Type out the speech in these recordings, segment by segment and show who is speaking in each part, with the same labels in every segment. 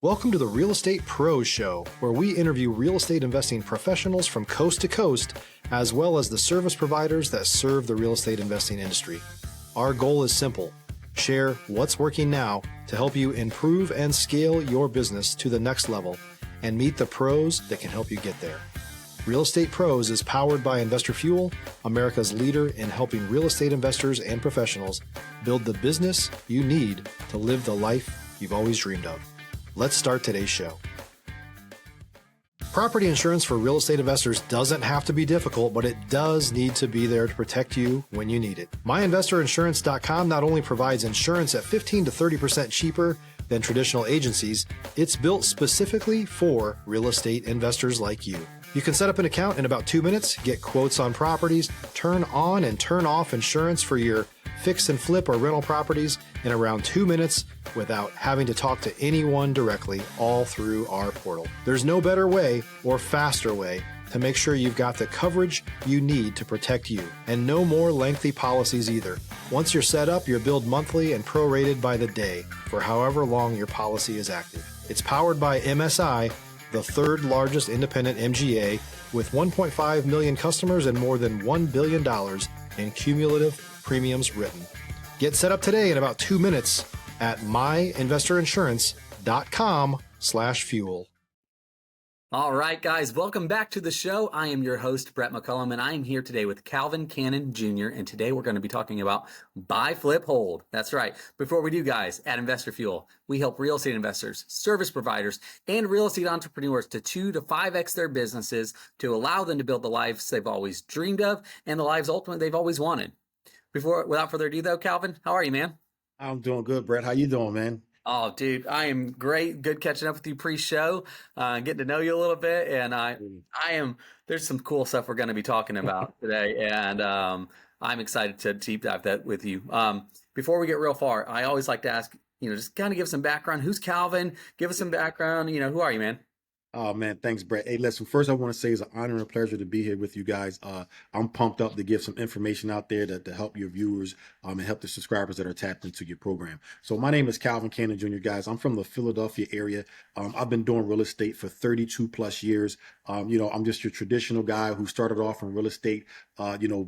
Speaker 1: Welcome to the Real Estate Pros Show, where we interview real estate investing professionals from coast to coast, as well as the service providers that serve the real estate investing industry. Our goal is simple: share what's working now to help you improve and scale your business to the next level and meet the pros that can help you get there. Real Estate Pros is powered by Investor Fuel, America's leader in helping real estate investors and professionals build the business you need to live the life you've always dreamed of. Let's start today's show. Property insurance for real estate investors doesn't have to be difficult, but it does need to be there to protect you when you need it. MyInvestorInsurance.com not only provides insurance at 15 to 30% cheaper than traditional agencies, it's built specifically for real estate investors like you. You can set up an account in about 2 minutes, get quotes on properties, turn on and turn off insurance for your fix and flip or rental properties in around 2 minutes without having to talk to anyone directly, all through our portal. There's no better way or faster way to make sure you've got the coverage you need to protect you, and no more lengthy policies either. Once you're set up, you're billed monthly and prorated by the day for however long your policy is active. It's powered by MSI, the third largest independent MGA, with 1.5 million customers and more than $1 billion in cumulative premiums written. Get set up today in about 2 minutes at myinvestorinsurance.com/fuel.
Speaker 2: All right, guys, welcome back to the show. I am your host, Brett McCollum, and I am here today with Calvin Cannon Jr., and today we're going to be talking about buy, flip, hold. That's right. Before we do, guys, at Investor Fuel, we help real estate investors, service providers, and real estate entrepreneurs to 2 to 5x their businesses to allow them to build the lives they've always dreamed of and the lives ultimately they've always wanted. Without further ado, though, Calvin, how are you, man?
Speaker 3: I'm doing good, Brett. How you doing, man?
Speaker 2: Oh, dude, I am great. Good catching up with you pre-show, getting to know you a little bit. And there's some cool stuff we're going to be talking about today. And I'm excited to deep dive that with you. Before we get real far, I always like to ask, just kind of give some background. Who's Calvin? Give us some background. Who are you, man?
Speaker 3: Oh, man. Thanks, Brett. Hey, listen, first I want to say it's an honor and a pleasure to be here with you guys. I'm pumped up to give some information out there to help your viewers and help the subscribers that are tapped into your program. So my name is Calvin Cannon Jr., guys. I'm from the Philadelphia area. I've been doing real estate for 32 plus years. I'm just your traditional guy who started off in real estate,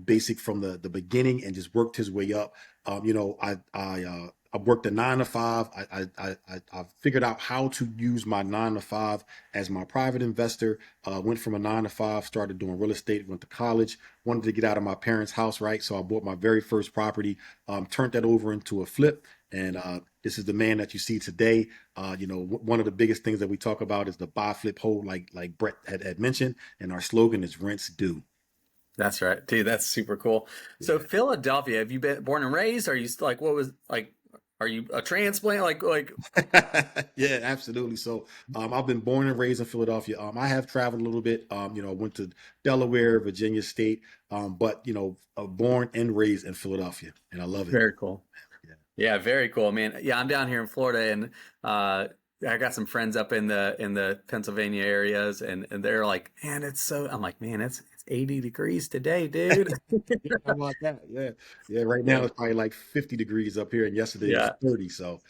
Speaker 3: basic from the beginning and just worked his way up. I worked a 9 to 5. I figured out how to use my 9 to 5 as my private investor. Went from a 9 to 5, started doing real estate, went to college, wanted to get out of my parents' house, right? So I bought my very first property, turned that over into a flip. And this is the man that you see today. One of the biggest things that we talk about is the buy, flip, hold, like Brett had mentioned. And our slogan is rents due.
Speaker 2: That's right, dude. That's super cool. Yeah. So Philadelphia, have you been born and raised? Are you are you a transplant?
Speaker 3: Yeah, absolutely. So I've been born and raised in Philadelphia. I have traveled a little bit. Went to Delaware, Virginia State, but born and raised in Philadelphia, and I love it.
Speaker 2: Very cool. Yeah, very cool, man. Yeah, I'm down here in Florida, and I got some friends up in the Pennsylvania areas, and they're like, man, it's so. I'm like, man, it's 80 degrees today, dude.
Speaker 3: How about that? Yeah. Right now it's probably like 50 degrees up here, and yesterday it was 30. So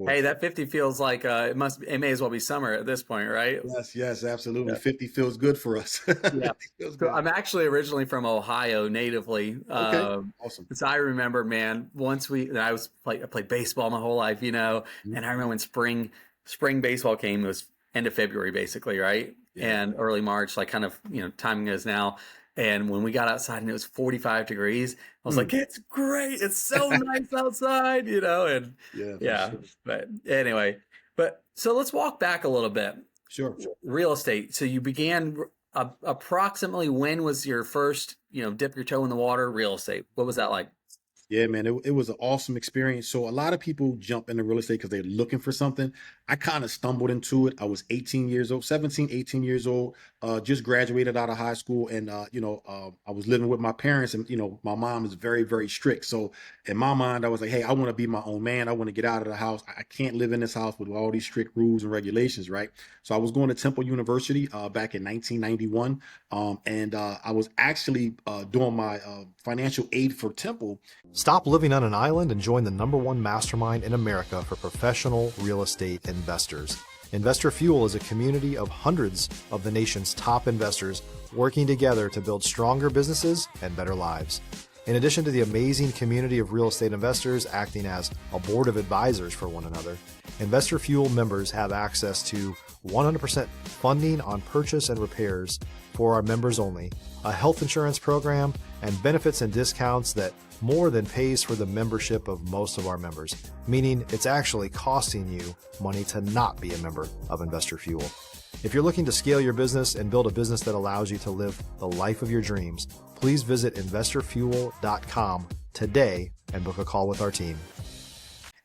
Speaker 2: hey, that 50 feels like it may as well be summer at this point, right?
Speaker 3: Yes, absolutely. Yeah. 50 feels good for us.
Speaker 2: Yeah. So I'm actually originally from Ohio, natively.
Speaker 3: Okay. Awesome.
Speaker 2: So I remember, man, I played baseball my whole life, and I remember when spring baseball came. It was end of February, basically, right? Yeah. And early March, like kind of, timing is now. And when we got outside and it was 45 degrees, I was like, it's great. It's so nice outside, and yeah. Sure. But anyway, so let's walk back a little bit.
Speaker 3: Sure.
Speaker 2: Real estate. So you began approximately when was your first, dip your toe in the water real estate? What was that like?
Speaker 3: Yeah, man, it was an awesome experience. So a lot of people jump into real estate because they're looking for something. I kind of stumbled into it. I was 18 years old, just graduated out of high school. And, I was living with my parents and, my mom is very, very strict. So in my mind, I was like, hey, I want to be my own man. I want to get out of the house. I can't live in this house with all these strict rules and regulations, right? So I was going to Temple University back in 1991. And I was actually doing my financial aid for Temple.
Speaker 1: Stop living on an island and join the #1 mastermind in America for professional real estate investing. investors. Investor Fuel is a community of hundreds of the nation's top investors working together to build stronger businesses and better lives. In addition to the amazing community of real estate investors acting as a board of advisors for one another, Investor Fuel members have access to 100% funding on purchase and repairs for our members only, a health insurance program, and benefits and discounts that more than pays for the membership of most of our members, meaning it's actually costing you money to not be a member of Investor Fuel. If you're looking to scale your business and build a business that allows you to live the life of your dreams, please visit investorfuel.com today and book a call with our team.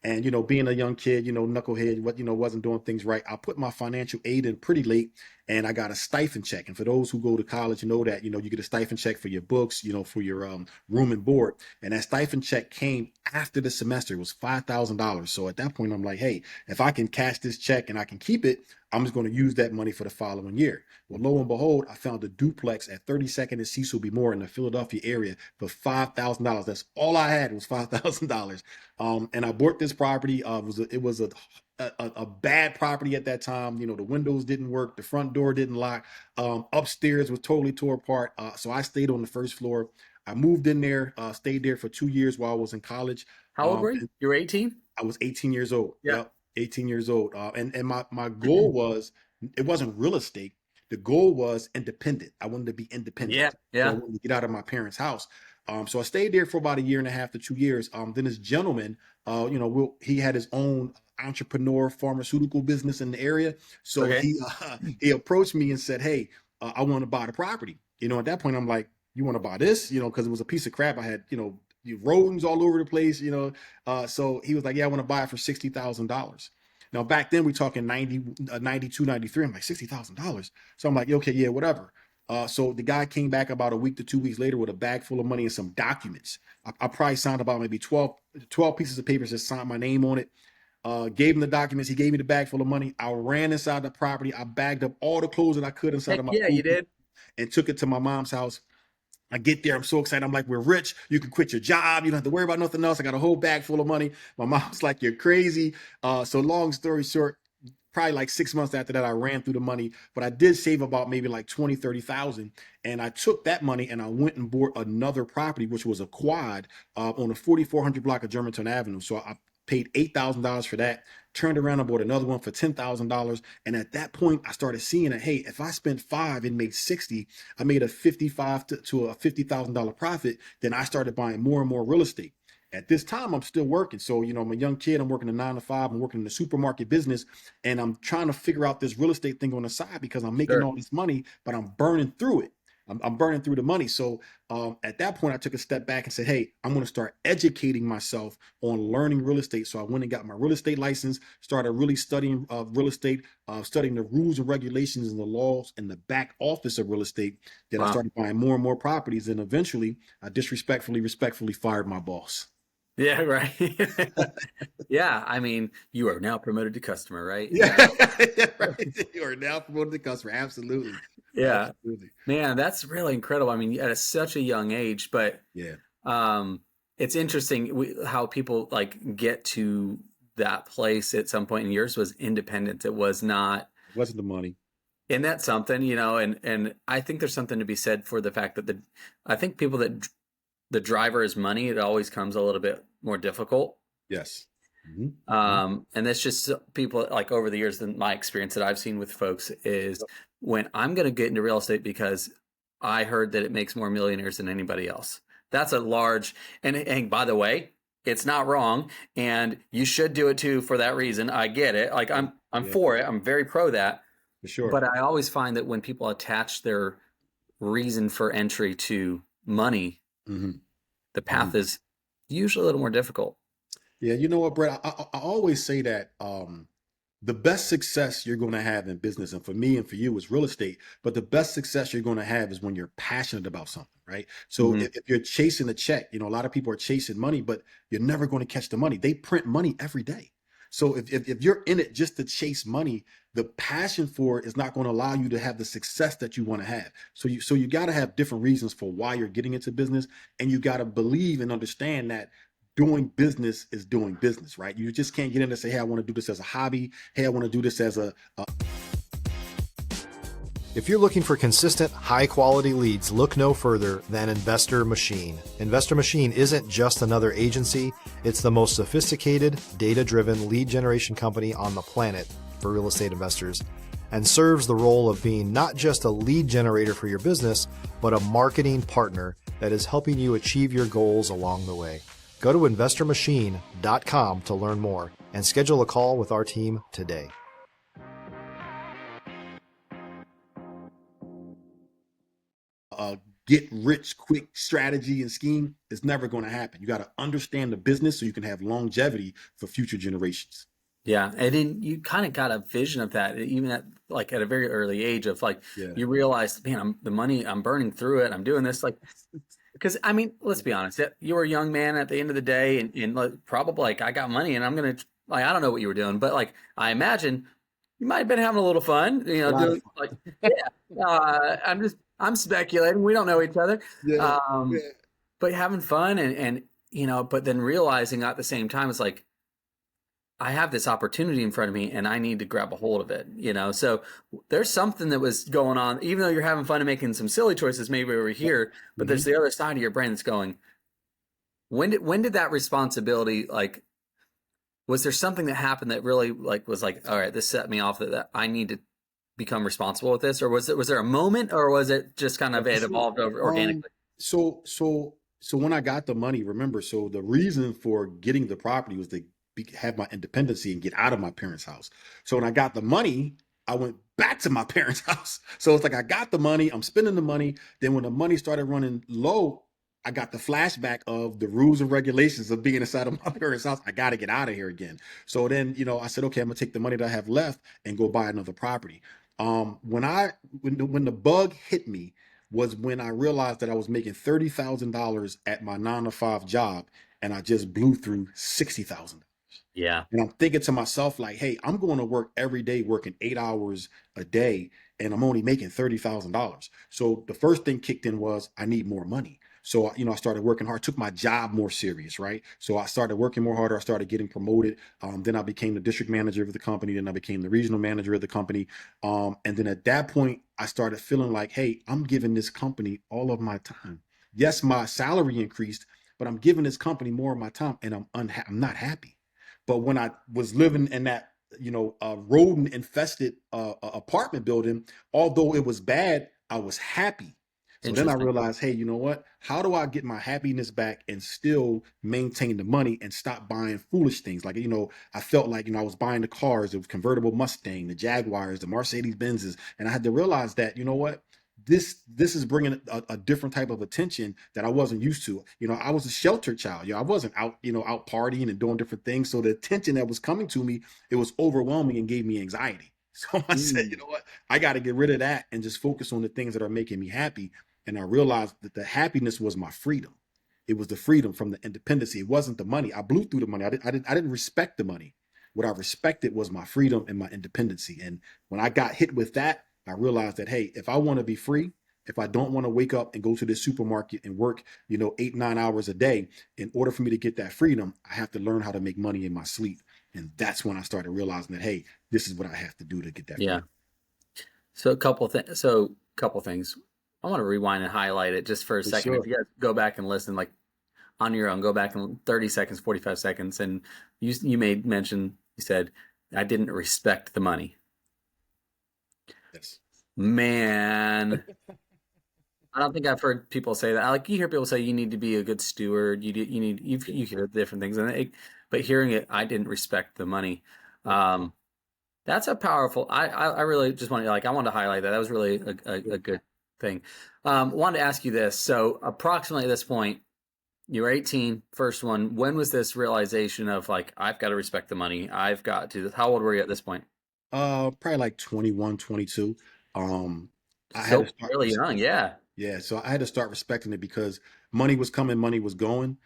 Speaker 3: And, being a young kid, knucklehead, wasn't doing things right. I put my financial aid in pretty late, and I got a stipend check. And for those who go to college, that, you get a stipend check for your books, for your room and board. And that stipend check came after the semester. It was $5,000. So at that point, I'm like, hey, if I can cash this check and I can keep it, I'm just going to use that money for the following year. Well, lo and behold, I found a duplex at 32nd and Cecil B. Moore in the Philadelphia area for $5,000. That's all I had was $5,000. And I bought this property. It was a bad property at that time. The windows didn't work. The front door didn't lock. Upstairs was totally tore apart. So I stayed on the first floor. I moved in there, stayed there for 2 years while I was in college.
Speaker 2: How old were you? You were 18?
Speaker 3: I was 18 years old.
Speaker 2: Yeah.
Speaker 3: Yep, 18 years old. And my goal was, it wasn't real estate. The goal was independent. I wanted to be independent.
Speaker 2: Yeah.
Speaker 3: So I wanted to get out of my parents' house. So I stayed there for about 1.5 to 2 years. Then this gentleman, he had his own entrepreneur pharmaceutical business in the area. So he approached me and said, hey, I want to buy the property. At that point, I'm like, you want to buy this? Because it was a piece of crap. I had, rodents all over the place, so he was like, yeah, I want to buy it for $60,000. Now, back then, we're talking 92, 93. I'm like, $60,000. So I'm like, okay, yeah, whatever. So the guy came back about a week to 2 weeks later with a bag full of money and some documents. I probably signed about maybe 12 pieces of papers that signed my name on it. Gave him the documents. He gave me the bag full of money. I ran inside the property. I bagged up all the clothes that I could inside of my
Speaker 2: you did.
Speaker 3: And took it to my mom's house. I get there. I'm so excited. I'm like, we're rich. You can quit your job. You don't have to worry about nothing else. I got a whole bag full of money. My mom's like, you're crazy. So long story short, probably like 6 months after that, I ran through the money, but I did save about maybe like 20, 30,000. And I took that money and I went and bought another property, which was a quad on the 4400 block of Germantown Avenue. So I paid $8,000 for that, turned around and bought another one for $10,000. And at that point, I started seeing that, hey, if I spent $5 and made 60, I made a $55,000 to a $50,000 profit. Then I started buying more and more real estate. At this time, I'm still working. So, I'm a young kid. I'm working a 9 to 5. I'm working in the supermarket business. And I'm trying to figure out this real estate thing on the side because I'm making all this money, but I'm burning through it. I'm burning through the money. So at that point, I took a step back and said, hey, I'm going to start educating myself on learning real estate. So I went and got my real estate license, started really studying real estate, studying the rules and regulations and the laws in the back office of real estate. Then I started buying more and more properties. And eventually, I respectfully fired my boss.
Speaker 2: Yeah, right. Yeah, I mean, you are now promoted to customer, right?
Speaker 3: Yeah, right. You are now promoted to customer. Absolutely.
Speaker 2: Yeah,
Speaker 3: absolutely.
Speaker 2: Man, that's really incredible. I mean, at such a young age, but it's interesting how people like get to that place at some point. And yours was independence. It was not.
Speaker 3: It wasn't the money.
Speaker 2: Isn't that something, and I think there's something to be said for the fact that I think people that the driver is money, it always comes a little bit more difficult.
Speaker 3: Yes.
Speaker 2: Mm-hmm. And that's just people like over the years, my experience that I've seen with folks is when I'm going to get into real estate because I heard that it makes more millionaires than anybody else. That's a large, and by the way, it's not wrong. And you should do it too for that reason. I get it. Like I'm for it. I'm very pro that.
Speaker 3: For sure.
Speaker 2: But I always find that when people attach their reason for entry to money, the path is usually a little more difficult.
Speaker 3: Yeah, you know what, Brett? I always say that the best success you're going to have in business, and for me and for you, is real estate. But the best success you're going to have is when you're passionate about something, right? So if you're chasing a check, a lot of people are chasing money, but you're never going to catch the money. They print money every day. So if you're in it just to chase money, the passion for it is not going to allow you to have the success that you want to have. So you got to have different reasons for why you're getting into business, and you got to believe and understand that doing business is doing business, right? You just can't get in and say, hey, I want to do this as a hobby. Hey, I want to do this as a
Speaker 1: If you're looking for consistent, high-quality leads, look no further than Investor Machine. Investor Machine isn't just another agency, it's the most sophisticated, data-driven lead generation company on the planet for real estate investors, and serves the role of being not just a lead generator for your business, but a marketing partner that is helping you achieve your goals along the way. Go to investormachine.com to learn more and schedule a call with our team today.
Speaker 3: Get rich quick strategy and scheme is never going to happen. You got to understand the business so you can have longevity for future generations.
Speaker 2: Yeah, and then you kind of got a vision of that, even at a very early age of you realize, man, the money, I'm burning through it. I'm doing this because I mean, let's be honest, you were a young man at the end of the day, and probably I got money, and I'm gonna I don't know what you were doing, but I imagine you might have been having a little fun, doing I'm speculating. We don't know each other, but having fun and but then realizing at the same time, it's I have this opportunity in front of me and I need to grab a hold of it, So there's something that was going on, even though you're having fun and making some silly choices maybe over here, but there's the other side of your brain that's going, when did that responsibility, was there something that happened that really was all right, this set me off that I need to become responsible with this? Or was there a moment, or was it just kind of, it evolved organically?
Speaker 3: So when I got the money, remember, so the reason for getting the property was to have my independency and get out of my parents' house. So when I got the money, I went back to my parents' house. So it's I got the money, I'm spending the money. Then when the money started running low, I got the flashback of the rules and regulations of being inside of my parents' house. I got to get out of here again. So then, I said, okay, I'm gonna take the money that I have left and go buy another property. When the bug hit me was when I realized that I was making $30,000 at my 9-to-5 job, and I just blew through $60,000.
Speaker 2: Yeah.
Speaker 3: And I'm thinking to myself, hey, I'm going to work every day, working 8 hours a day, and I'm only making $30,000. So the first thing kicked in was I need more money. So, I started working hard, took my job more serious, right? So I started working more harder. I started getting promoted. Then I became the district manager of the company. Then I became the regional manager of the company. And then at that point, I started feeling hey, I'm giving this company all of my time. Yes, my salary increased, but I'm giving this company more of my time, and I'm not happy. But when I was living in that, rodent infested apartment building, although it was bad, I was happy. So then I realized, hey, you know what? How do I get my happiness back and still maintain the money and stop buying foolish things? I felt I was buying the cars, the convertible Mustang, the Jaguars, the Mercedes Benzes. And I had to realize that, you know what? This is bringing a different type of attention that I wasn't used to. I was a sheltered child. I wasn't out, out partying and doing different things. So the attention that was coming to me, it was overwhelming and gave me anxiety. So I said, you know what? I got to get rid of that and just focus on the things that are making me happy. And I realized that the happiness was my freedom. It was the freedom from the independency. It wasn't the money. I blew through the money. I didn't respect the money. What I respected was my freedom and my independency. And when I got hit with that, I realized that, hey, if I want to be free, if I don't want to wake up and go to the supermarket and work, 8-9 hours a day, in order for me to get that freedom, I have to learn how to make money in my sleep. And that's when I started realizing that, hey, this is what I have to do to get that freedom.
Speaker 2: So a couple things. I want to rewind and highlight it just for a second. Sure. If you guys go back and listen, on your own, go back in 30 seconds, 45 seconds. And you made mention, you said, I didn't respect the money.
Speaker 3: Yes.
Speaker 2: Man, I don't think I've heard people say that. You hear people say you need to be a good steward. You hear different things, but hearing it, I didn't respect the money. That's a powerful. I really just want to I wanted to highlight that. That was really a good thing. Wanted to ask you this. So approximately at this point, you were 18, first one. When was this realization of I've got to respect the money? I've got to. How old were you at this point?
Speaker 3: Probably 21, 22.
Speaker 2: I had to start really young, yeah.
Speaker 3: Yeah, so I had to start respecting it because money was coming, money was going,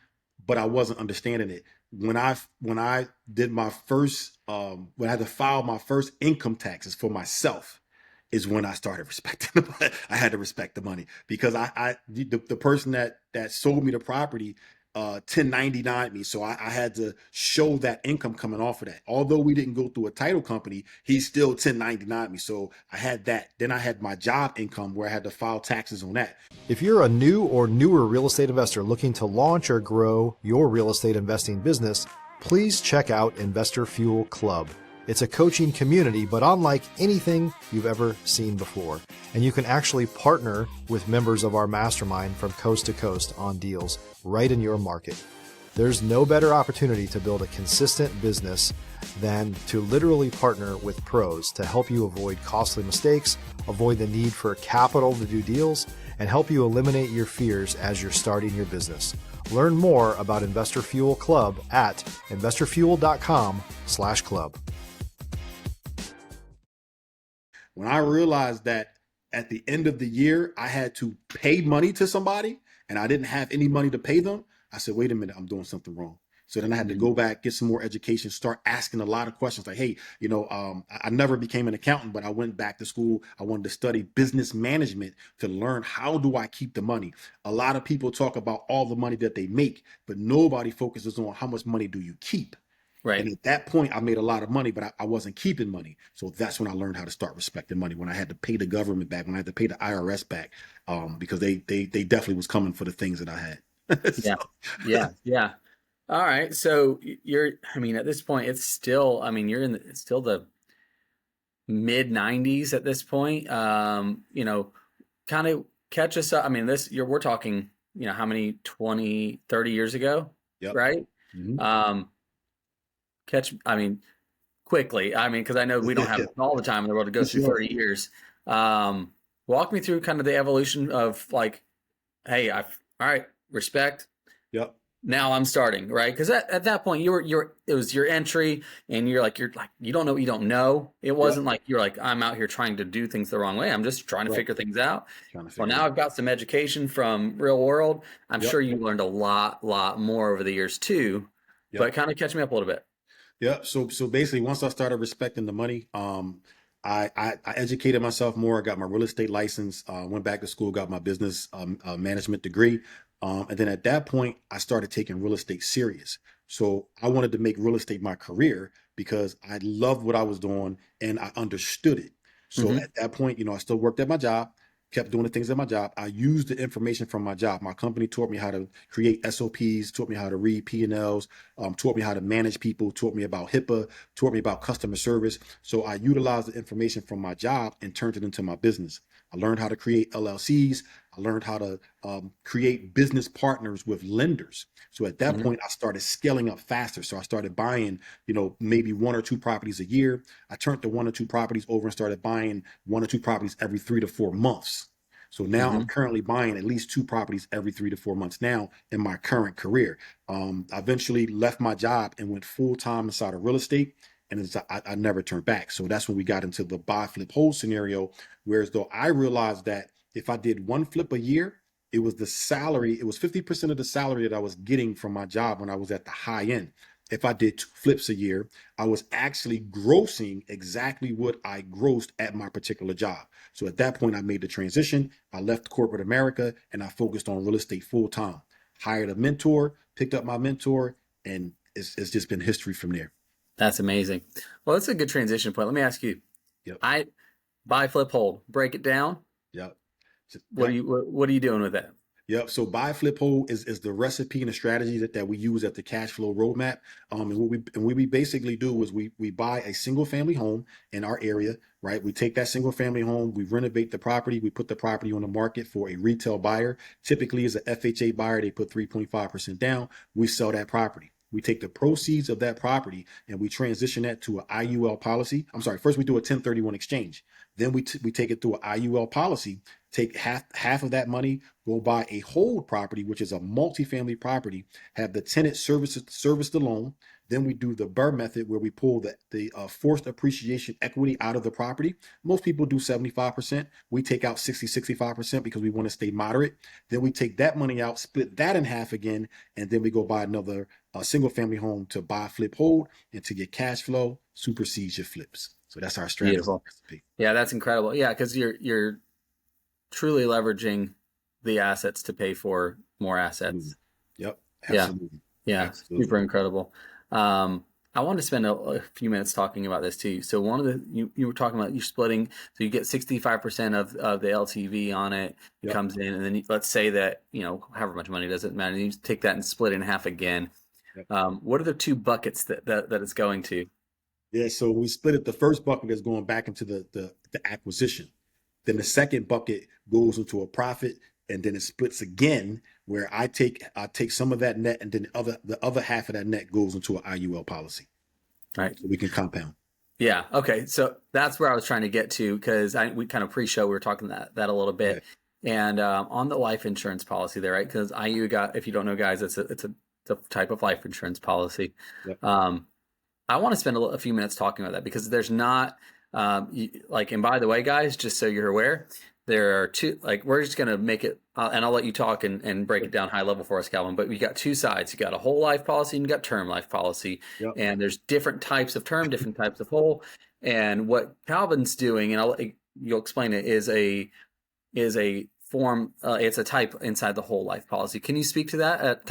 Speaker 3: but I wasn't understanding it. When I did my first, when I had to file my first income taxes for myself, is when I started respecting the money. I had to respect the money because the person that sold me the property, 1099 me. So I had to show that income coming off of that. Although we didn't go through a title company, he still 1099 me. So I had that. Then I had my job income where I had to file taxes on that.
Speaker 1: If you're a new or newer real estate investor looking to launch or grow your real estate investing business, please check out Investor Fuel Club. It's a coaching community, but unlike anything you've ever seen before. And you can actually partner with members of our mastermind from coast to coast on deals right in your market. There's no better opportunity to build a consistent business than to literally partner with pros to help you avoid costly mistakes, avoid the need for capital to do deals, and help you eliminate your fears as you're starting your business. Learn more about Investor Fuel Club at investorfuel.com/club.
Speaker 3: When I realized that at the end of the year, I had to pay money to somebody and I didn't have any money to pay them, I said, wait a minute, I'm doing something wrong. So then I had to go back, get some more education, start asking a lot of questions like, hey, I never became an accountant, but I went back to school. I wanted to study business management to learn how do I keep the money. A lot of people talk about all the money that they make, but nobody focuses on how much money do you keep.
Speaker 2: Right.
Speaker 3: And at that point, I made a lot of money, but I wasn't keeping money. So that's when I learned how to start respecting money, when I had to pay the government back, when I had to pay the IRS back, because they definitely was coming for the things that I had.
Speaker 2: So. Yeah. All right. So at this point, it's still, it's still the mid 90s at this point. Kind of catch us up. We're talking, how many, 20, 30 years ago,
Speaker 3: Yep.
Speaker 2: Right?
Speaker 3: Mm-hmm.
Speaker 2: Quickly, because I know we don't have all the time in the world to go through 30 years. Walk me through kind of the evolution of like, hey, all right, respect.
Speaker 3: Yep.
Speaker 2: Now I'm starting, right? Because at that point it was your entry, and you're like you don't know what you don't know. It wasn't like you're like, I'm out here trying to do things the wrong way. I'm just trying to figure things out. Well, now I've got some education from real world. I'm sure you learned a lot more over the years too. But kind of catch me up a little bit.
Speaker 3: Yeah. So basically, once I started respecting the money, I educated myself more. I got my real estate license. Went back to school, got my business management degree. And then at that point, I started taking real estate serious. So I wanted to make real estate my career because I loved what I was doing and I understood it. So at that point, I still worked at my job, kept doing the things at my job. I used the information from my job. My company taught me how to create SOPs, taught me how to read P&Ls, taught me how to manage people, taught me about HIPAA, taught me about customer service. So I utilized the information from my job and turned it into my business. I learned how to create LLCs. I learned how to create business partners with lenders. So at that point, I started scaling up faster. So I started buying, maybe 1 or 2 properties a year. I turned the 1 or 2 properties over and started buying 1 or 2 properties every 3 to 4 months. So now I'm currently buying at least 2 properties every 3 to 4 months now in my current career. I eventually left my job and went full time inside of real estate. And I never turned back. So that's when we got into the buy, flip, hold scenario. Whereas though I realized that if I did 1 flip a year, it was the salary, it was 50% of the salary that I was getting from my job when I was at the high end. If I did 2 flips a year, I was actually grossing exactly what I grossed at my particular job. So at that point, I made the transition. I left corporate America and I focused on real estate full time. Hired a mentor, picked up my mentor, and it's just been history from there.
Speaker 2: That's amazing. Well, that's a good transition point. Let me ask you.
Speaker 3: Yep.
Speaker 2: I buy, flip, hold. Break it down.
Speaker 3: Yep.
Speaker 2: What are you doing with that?
Speaker 3: Yep. So buy, flip, hold is the recipe and the strategy that we use at the cash flow roadmap. And what we basically do is we buy a single family home in our area, right? We take that single family home, we renovate the property, we put the property on the market for a retail buyer. Typically is an FHA buyer. They put 3.5% down. We sell that property. We take the proceeds of that property and we transition that to an IUL policy. I'm sorry, first we do a 1031 exchange. Then we take it through an IUL policy, take half of that money, go buy a hold property, which is a multifamily property, have the tenant service the loan. Then we do the BRRRR method where we pull the forced appreciation equity out of the property. Most people do 75%. We take out 65% because we want to stay moderate. Then we take that money out, split that in half again, and then we go buy another single family home to buy, flip, hold, and to get cash flow supersedes your flips. So that's our strategy.
Speaker 2: Beautiful. Yeah, that's incredible. Yeah, because you're truly leveraging the assets to pay for more assets.
Speaker 3: Yep.
Speaker 2: Yeah.
Speaker 3: Absolutely.
Speaker 2: Yeah.
Speaker 3: Absolutely.
Speaker 2: Super incredible. I want to spend a few minutes talking about this too. So one of you were talking about you're splitting, so you get 65% of the LTV on it. It
Speaker 3: Yep.
Speaker 2: comes in, and then let's say that, however much money doesn't matter. You take that and split it in half again.
Speaker 3: Yep.
Speaker 2: What are the two buckets that it's going to?
Speaker 3: Yeah. So we split it. The first bucket is going back into the acquisition. Then the second bucket goes into a profit, and then it splits again, where I take some of that net, and then the other half of that net goes into an IUL policy,
Speaker 2: Right.
Speaker 3: so we can compound.
Speaker 2: Yeah. Okay. So that's where I was trying to get to, because we kind of pre-show we were talking that a little
Speaker 3: Yeah.
Speaker 2: bit, and on the life insurance policy there, right? Because IU got, if you don't know, guys, it's a type of life insurance policy.
Speaker 3: Yep.
Speaker 2: I want to spend a few minutes talking about that, because there's not and by the way, guys, just so you're aware, there are two, we're just going to make it, and I'll let you talk and break it down high level for us, Calvin, but we got two sides. You got a whole life policy and you got term life policy,
Speaker 3: Yep.
Speaker 2: and there's different types of term, different types of whole. And what Calvin's doing, and you'll explain it, is a form, it's a type inside the whole life policy. Can you speak to that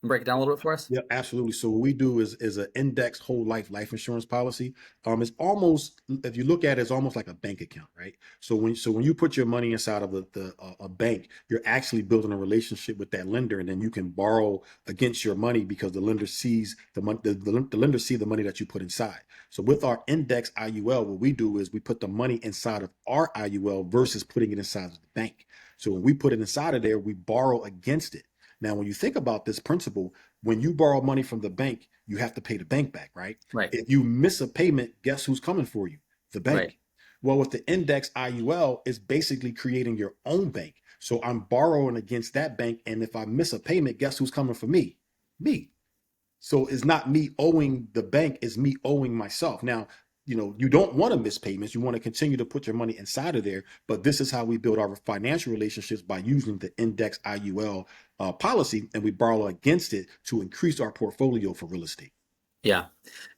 Speaker 2: break it down a little bit for us?
Speaker 3: Yeah, absolutely. So what we do is an index whole life insurance policy. It's almost, if you look at it, it's almost like a bank account, right? So when you put your money inside of a bank, you're actually building a relationship with that lender, and then you can borrow against your money, because the lender sees the money. The lender see the money that you put inside. So with our index IUL, what we do is we put the money inside of our IUL versus putting it inside of the bank. So when we put it inside of there, we borrow against it. Now, when you think about this principle, when you borrow money from the bank, you have to pay the bank back, right?
Speaker 2: Right.
Speaker 3: If you miss a payment, guess who's coming for you? The bank.
Speaker 2: Right.
Speaker 3: Well, with the index IUL, is basically creating your own bank. So I'm borrowing against that bank, and if I miss a payment, guess who's coming for me? Me. So it's not me owing the bank, it's me owing myself. Now, you don't want to miss payments. You want to continue to put your money inside of there. But this is how we build our financial relationships, by using the index IUL policy, and we borrow against it to increase our portfolio for real estate.
Speaker 2: Yeah.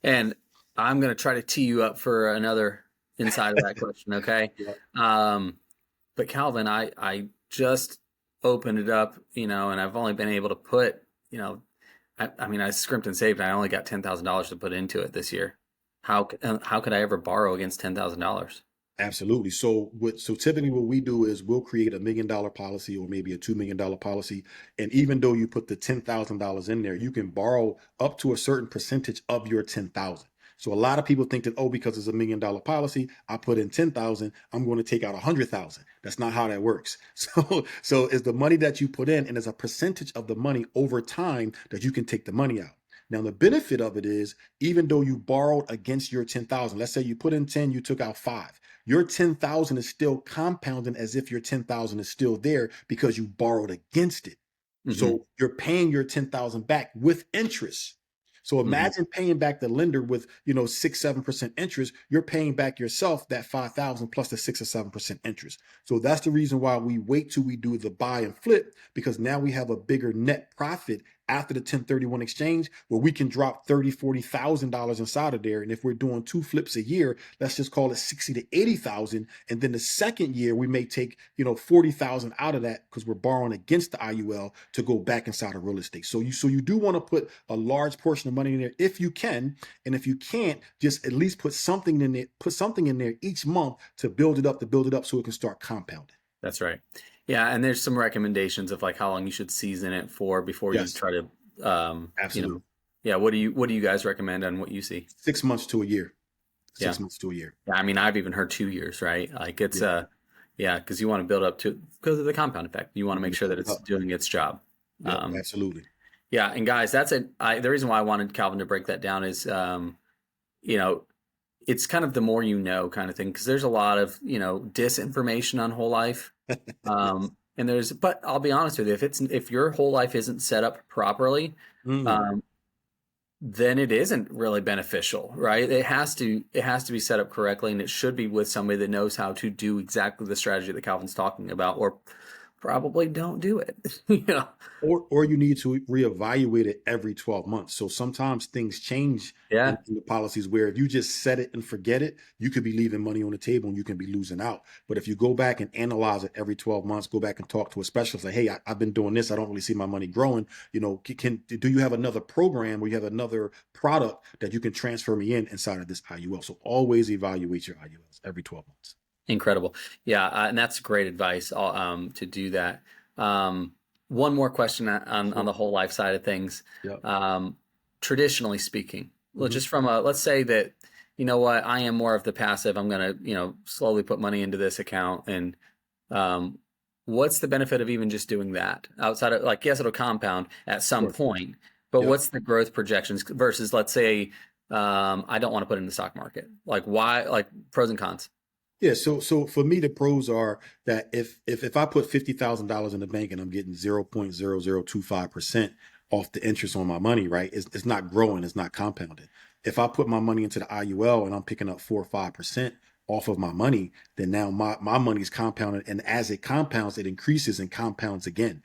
Speaker 2: And I'm going to try to tee you up for another inside of that question. Okay.
Speaker 3: Yeah.
Speaker 2: But Calvin, I just opened it up, and I've only been able to put, I scrimped and saved, and I only got $10,000 to put into it this year. How could I ever borrow against $10,000?
Speaker 3: Absolutely. So typically what we do is we'll create $1 million policy, or maybe a $2 million policy. And even though you put the $10,000 in there, you can borrow up to a certain percentage of your 10,000. So a lot of people think that, oh, because it's $1 million policy, I put in 10,000, I'm going to take out 100,000. That's not how that works. So it's the money that you put in, and it's a percentage of the money over time that you can take the money out. Now, the benefit of it is, even though you borrowed against your 10,000, let's say you put in 10, you took out 5, your 10,000 is still compounding as if your 10,000 is still there, because you borrowed against it.
Speaker 2: Mm-hmm.
Speaker 3: So you're paying your 10,000 back with interest. So imagine paying back the lender with, 6-7% interest. You're paying back yourself that 5,000 plus the 6 or 7% interest. So that's the reason why we wait till we do the buy and flip, because now we have a bigger net profit after the 1031 exchange, where we can drop $30,000-$40,000 inside of there. And if we're doing 2 flips a year, let's just call it 60 to 80,000. And then the second year we may take 40,000 out of that, because we're borrowing against the IUL to go back inside of real estate. So you do want to put a large portion of money in there if you can, and if you can't, just at least put something in there. Put something in there each month to build it up, so it can start compounding.
Speaker 2: That's right. Yeah, and there's some recommendations of how long you should season it for before you try to.
Speaker 3: Absolutely.
Speaker 2: Yeah. What do you guys recommend on what you see?
Speaker 3: 6 months to a year. 6
Speaker 2: Yeah.
Speaker 3: months to a year.
Speaker 2: Yeah, I've even heard 2 years, right? It's because you want to build up to, because of the compound effect. You want to make sure that it's doing its job.
Speaker 3: Yeah, absolutely.
Speaker 2: Yeah, and guys, that's it. The reason why I wanted Calvin to break that down is, it's kind of the more you know kind of thing, because there's a lot of disinformation on whole life. But I'll be honest with you, if your whole life isn't set up properly, then it isn't really beneficial, right? It has to be set up correctly, and it should be with somebody that knows how to do exactly the strategy that Calvin's talking about, probably don't do it. You know?
Speaker 3: Or you need to reevaluate it every 12 months. So sometimes things change
Speaker 2: Yeah.
Speaker 3: in the policies where if you just set it and forget it, you could be leaving money on the table and you can be losing out. But if you go back and analyze it every 12 months, go back and talk to a specialist, like, hey, I've been doing this. I don't really see my money growing. You know, do you have another program or you have another product that you can transfer me inside of this IUL? So always evaluate your IULs every 12 months.
Speaker 2: Incredible. Yeah. And that's great advice to do that. One more question on the whole life side of things.
Speaker 3: Yep.
Speaker 2: Traditionally speaking, well, just from let's say that, you know what, I am more of the passive. I'm going to, you know, slowly put money into this account. And what's the benefit of even just doing that outside of, like, yes, it'll compound at some
Speaker 3: Sure.
Speaker 2: point, but
Speaker 3: Yep.
Speaker 2: what's the growth projections versus, let's say, I don't want to put it in the stock market. Like, why, like, pros and cons?
Speaker 3: Yeah, so for me, the pros are that if I put $50,000 in the bank and I'm getting 0.0025% off the interest on my money, right? It's not growing, it's not compounding. If I put my money into the IUL and I'm picking up 4 or 5% off of my money, then now my money's compounded, and as it compounds, it increases and compounds again.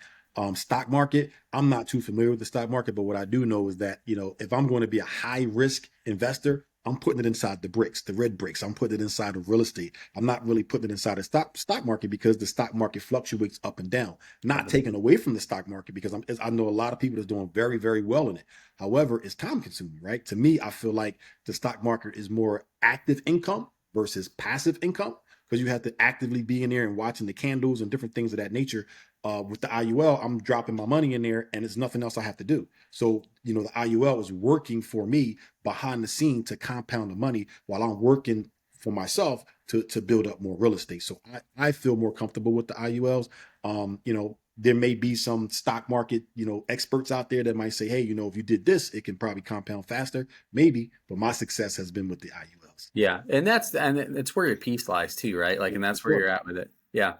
Speaker 3: Stock market, I'm not too familiar with the stock market, but what I do know is that, you know, if I'm going to be a high risk investor, I'm putting it inside the bricks, the red bricks. I'm putting it inside of real estate. I'm not really putting it inside the stock market because the stock market fluctuates up and down. Not taken away from the stock market because I know a lot of people that's doing very, very well in it. However, it's time consuming, right? To me, I feel like the stock market is more active income versus passive income because you have to actively be in there and watching the candles and different things of that nature. With the IUL, I'm dropping my money in there and it's nothing else I have to do. So, you know, the IUL is working for me behind the scene to compound the money while I'm working for myself to build up more real estate. So I feel more comfortable with the IULs. You know, there may be some stock market, you know, experts out there that might say, hey, you know, if you did this, it can probably compound faster, maybe, but my success has been with the IULs.
Speaker 2: Yeah. And it's where your peace lies too, right? Like, and that's where you're at with it. Yeah.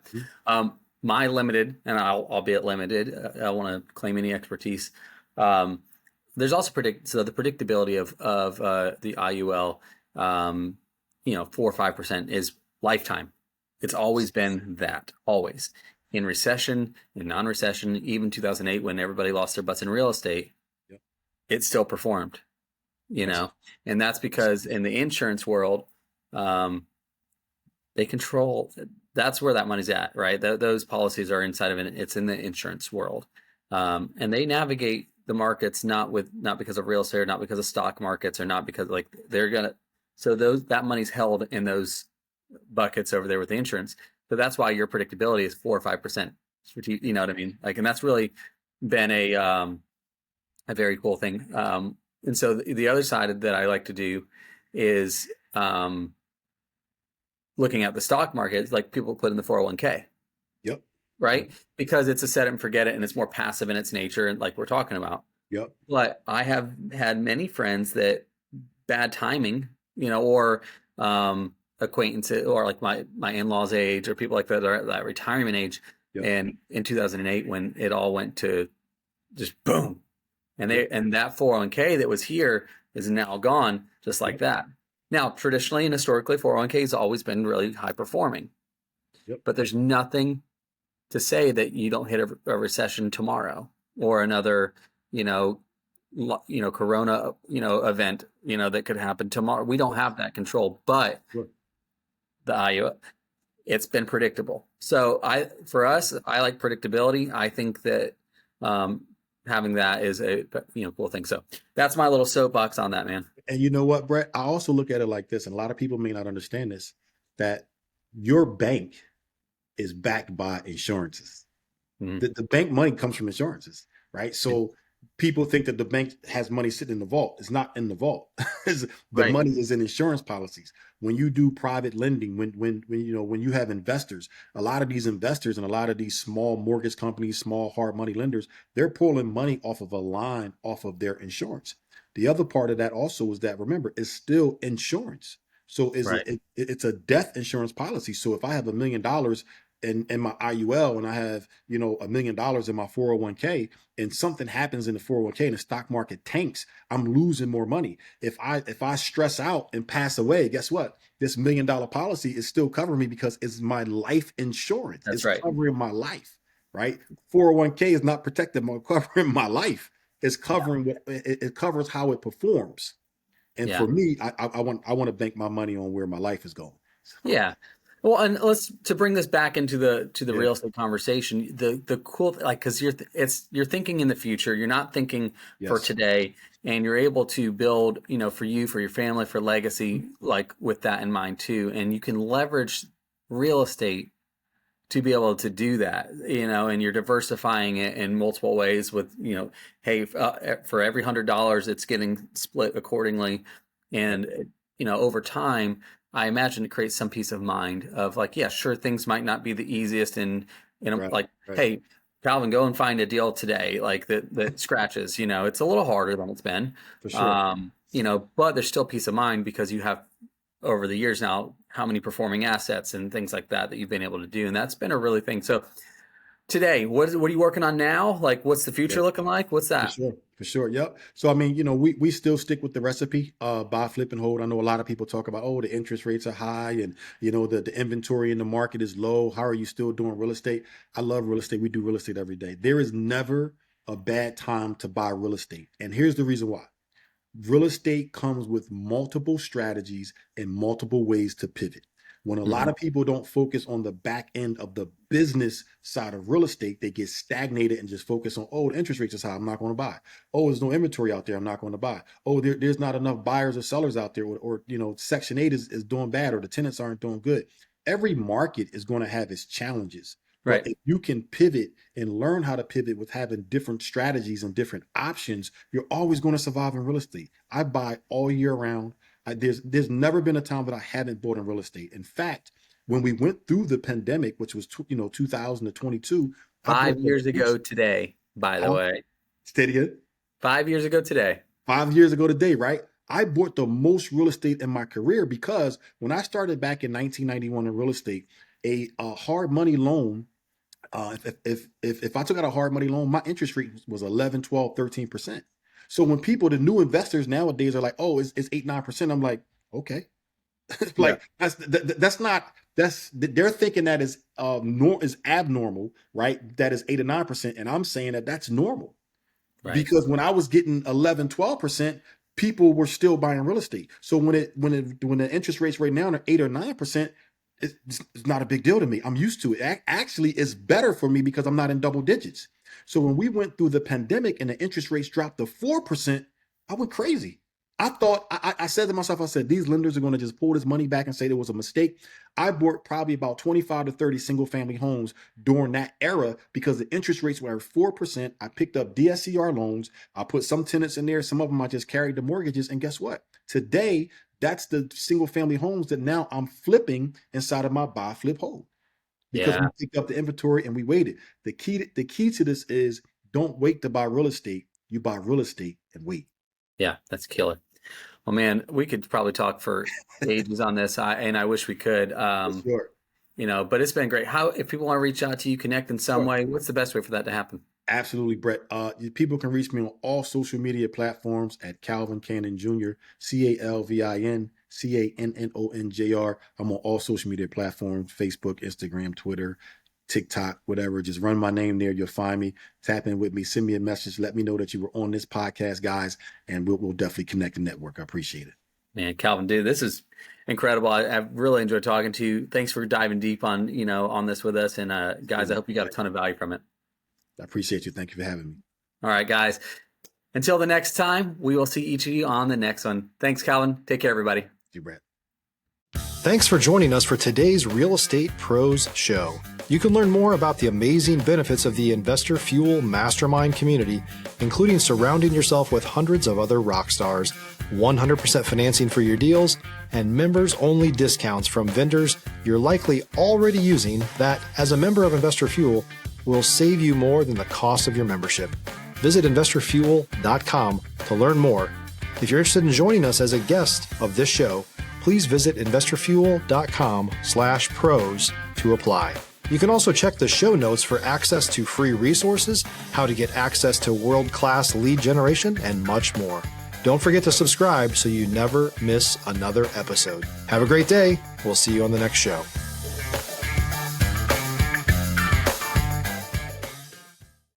Speaker 2: My limited, and albeit limited, I want to claim any expertise. There's also the predictability of the IUL, you know, 4 or 5% is lifetime. It's always been that, always. In recession, in non-recession, even 2008 when everybody lost their butts in real estate, it still performed, you know, and that's because in the insurance world, they control. That's where that money's at, right? Those policies are inside of it. It's in the insurance world, and they navigate the markets not because of real estate, or not because of stock markets, or not because, like, they're gonna. So that money's held in those buckets over there with the insurance. So that's why your predictability is 4 or 5%. You know what I mean? Like, and that's really been a very cool thing. And so the other side that I like to do is looking at the stock market, like people put in the 401k.
Speaker 3: Yep.
Speaker 2: Right? Because it's a set it and forget it, and it's more passive in its nature, and like we're talking about.
Speaker 3: Yep.
Speaker 2: But I have had many friends that bad timing, you know, or acquaintances, or like my in-laws' age, or people like that are at that retirement age.
Speaker 3: Yep.
Speaker 2: And in 2008, when it all went to just boom, and that 401k that was here is now gone, just like that. Now, traditionally and historically, 401k has always been really high performing.
Speaker 3: Yep.
Speaker 2: But there's nothing to say that you don't hit a recession tomorrow, or another, Corona, event, that could happen tomorrow. We don't have that control, but the IUL, it's been predictable. So for us, I like predictability. I think that having that is a cool thing. So that's my little soapbox on that, man.
Speaker 3: And you know what, Brett? I also look at it like this, and a lot of people may not understand this, that your bank is backed by insurances. Mm-hmm. The bank money comes from insurances, right? So people think that the bank has money sitting in the vault. It's not in the vault. The money is in insurance policies. When you do private lending, when you have investors, a lot of these investors and a lot of these small mortgage companies, small hard money lenders, they're pulling money off of a line off of their insurance. The other part of that also is that, remember, it's still insurance. So it's a death insurance policy. So if I have $1 million in my IUL and I have, $1 million in my 401k, and something happens in the 401k and the stock market tanks, I'm losing more money. If I stress out and pass away, guess what? This $1 million policy is still covering me because it's my life insurance. It's covering my life. right? 401k is not protecting my covering my life. It's covering what it covers how it performs. And
Speaker 2: Yeah.
Speaker 3: for me, I want to bank my money on where my life is going.
Speaker 2: Yeah. Well, and to bring this back into the
Speaker 3: Yeah.
Speaker 2: real estate conversation, the cool, like, because you're thinking in the future, you're not thinking for
Speaker 3: Yes.
Speaker 2: today, and you're able to build, for you, for your family, for legacy, like with that in mind too, and you can leverage real estate to be able to do that, and you're diversifying it in multiple ways with, hey, for every $100, it's getting split accordingly. And, over time, I imagine it creates some peace of mind of like, yeah, sure, things might not be the easiest
Speaker 3: Right,
Speaker 2: like,
Speaker 3: right.
Speaker 2: hey, Calvin, go and find a deal today, like that scratches, it's a little harder than it's been.
Speaker 3: For sure.
Speaker 2: But there's still peace of mind because you have over the years now how many performing assets and things like that you've been able to do, and that's been a really thing. So today, what are you working on now? Like, what's the future
Speaker 3: Yeah.
Speaker 2: looking like? What's
Speaker 3: For
Speaker 2: that?
Speaker 3: sure. For sure. Yep. So, I mean, we still stick with the recipe, buy, flip, and hold. I know a lot of people talk about, oh, the interest rates are high and, the inventory in the market is low. How are you still doing real estate? I love real estate. We do real estate every day. There is never a bad time to buy real estate. And here's the reason why. Real estate comes with multiple strategies and multiple ways to pivot. When a lot of people don't focus on the back end of the business side of real estate, they get stagnated and just focus on, oh, the interest rates is high, I'm not going to buy. Oh, there's no inventory out there, I'm not going to buy. Oh, there's not enough buyers or sellers out there, or Section 8 is doing bad, or the tenants aren't doing good. Every market is going to have its challenges. But
Speaker 2: Right.
Speaker 3: if you can pivot and learn how to pivot with having different strategies and different options, you're always going to survive in real estate. I buy all year round. There's never been a time that I haven't bought in real estate. In fact, when we went through the pandemic, which was 2022, I
Speaker 2: 5
Speaker 3: bought the
Speaker 2: years ago today, by the way.
Speaker 3: steady it.
Speaker 2: 5 years ago today.
Speaker 3: 5 years ago today, right? I bought the most real estate in my career because when I started back in 1991 in real estate, a hard money loan, if I took out a hard money loan, my interest rate was 11, 12, 13%. So when the new investors nowadays are like, oh, it's 8, 9%, I'm like, okay. Like they're thinking that is abnormal, right? That is 8 or 9%. And I'm saying that that's normal.
Speaker 2: Right.
Speaker 3: Because when I was getting 11, 12%, people were still buying real estate. So when the interest rates right now are 8 or 9%, it's not a big deal to me. I'm used to it. Actually, it's better for me because I'm not in double digits. So when we went through the pandemic and the interest rates dropped to 4%, I went crazy. I thought, I said to myself, I said, these lenders are going to just pull this money back and say there was a mistake. I bought probably about 25 to 30 single family homes during that era because the interest rates were 4%. I picked up DSCR loans. I put some tenants in there. Some of them I just carried the mortgages. And guess what? Today, that's the single family homes that now I'm flipping inside of my buy, flip, hold. Because we picked up the inventory and we waited. The key to this is don't wait to buy real estate. You buy real estate and wait.
Speaker 2: Yeah, that's killer. Well, man, we could probably talk for ages on this, and I wish we could.
Speaker 3: Sure.
Speaker 2: But it's been great. How, if people want to reach out to you, connect in some way, what's the best way for that to happen?
Speaker 3: Absolutely, Brett. People can reach me on all social media platforms at Calvin Cannon Jr. CalvinCannonJr. I'm on all social media platforms: Facebook, Instagram, Twitter, TikTok, whatever. Just run my name there. You'll find me. Tap in with me. Send me a message. Let me know that you were on this podcast, guys, and we'll definitely connect and network. I appreciate it.
Speaker 2: Man, Calvin, dude, this is incredible. I've really enjoyed talking to you. Thanks for diving deep on this with us. And guys, I hope you got a ton of value from it.
Speaker 3: I appreciate you. Thank you for having me.
Speaker 2: All right, guys. Until the next time, we will see each of you on the next one. Thanks, Calvin. Take care, everybody.
Speaker 3: Thank you, Brett.
Speaker 1: Thanks for joining us for today's Real Estate Pros Show. You can learn more about the amazing benefits of the Investor Fuel Mastermind community, including surrounding yourself with hundreds of other rock stars, 100% financing for your deals, and members-only discounts from vendors you're likely already using that, as a member of Investor Fuel, will save you more than the cost of your membership. Visit investorfuel.com to learn more. If you're interested in joining us as a guest of this show, please visit investorfuel.com/pros to apply. You can also check the show notes for access to free resources, how to get access to world-class lead generation, and much more. Don't forget to subscribe so you never miss another episode. Have a great day. We'll see you on the next show.